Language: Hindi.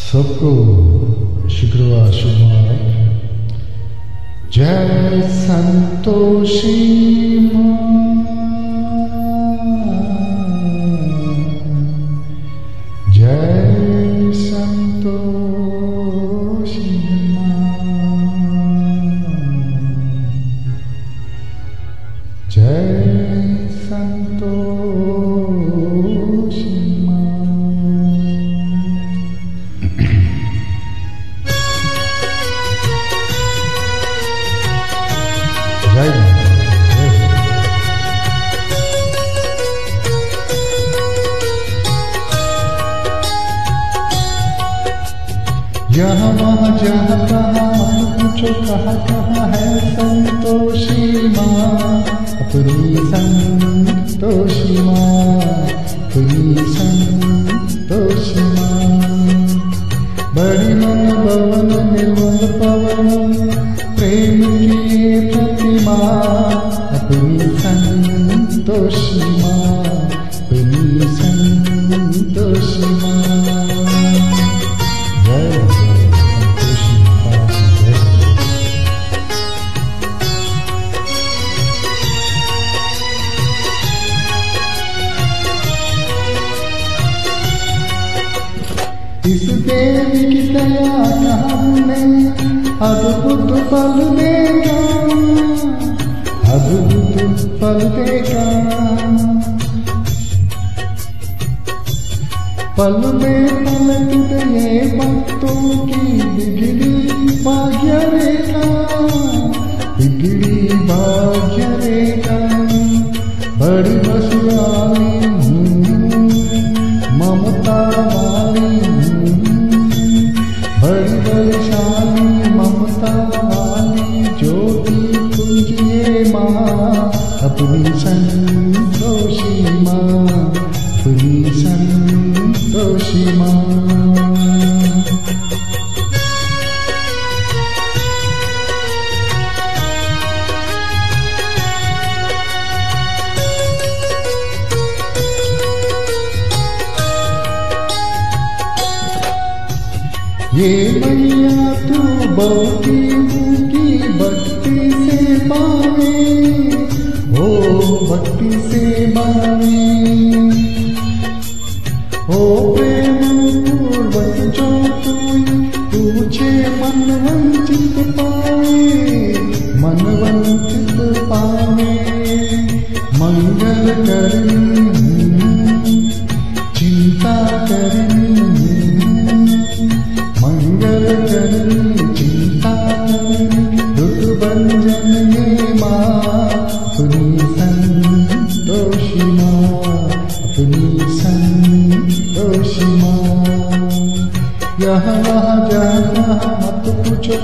सबको शुक्रवार शुक्रवार जय संतोषी माँ, जय संतोषी माँ, जय संतोषी माँ। यहाँ वहाँ जहाँ तहाँ पूछो कहाँ है संतोषी माँ, अपनी संतोषी माँ, अपनी संतोषी माँ। बड़ी मन भवन निर्मल पवन प्रेम की प्रतिमा, अपनी संतोषी माँ, अपनी संतोषी माँ। जय संतोषी माँ जय। इस देवी की दया का हमने अद्भुत फल देगा, अद्भुत फल देगा। पल में पलट गए भक्तों की बिगड़ी भाग्य रेखा, बिगड़ी भाग्य रेखा। बड़ी बसुराली ममता वाली, बड़ी बलशाली ममता वाली ज्योति पूजिए माँ, अपनी संतोषी माँ, अपनी संतोषी माँ। ये मैया तू बहुती की भक्ति से पावे, ओ भक्ति से पावे। ओ प्रेम पूर्वक जो तुझे मन वंचित पावे, मन वंचित पावे। मंगल करनी चिंता करनी, मंगल करनी चिंता करनी। दुख भंजन ये माँ, अपनी संतोषी माँ, अपनी संतोषी माँ। यहाँ वहाँ जहाँ मत पूछो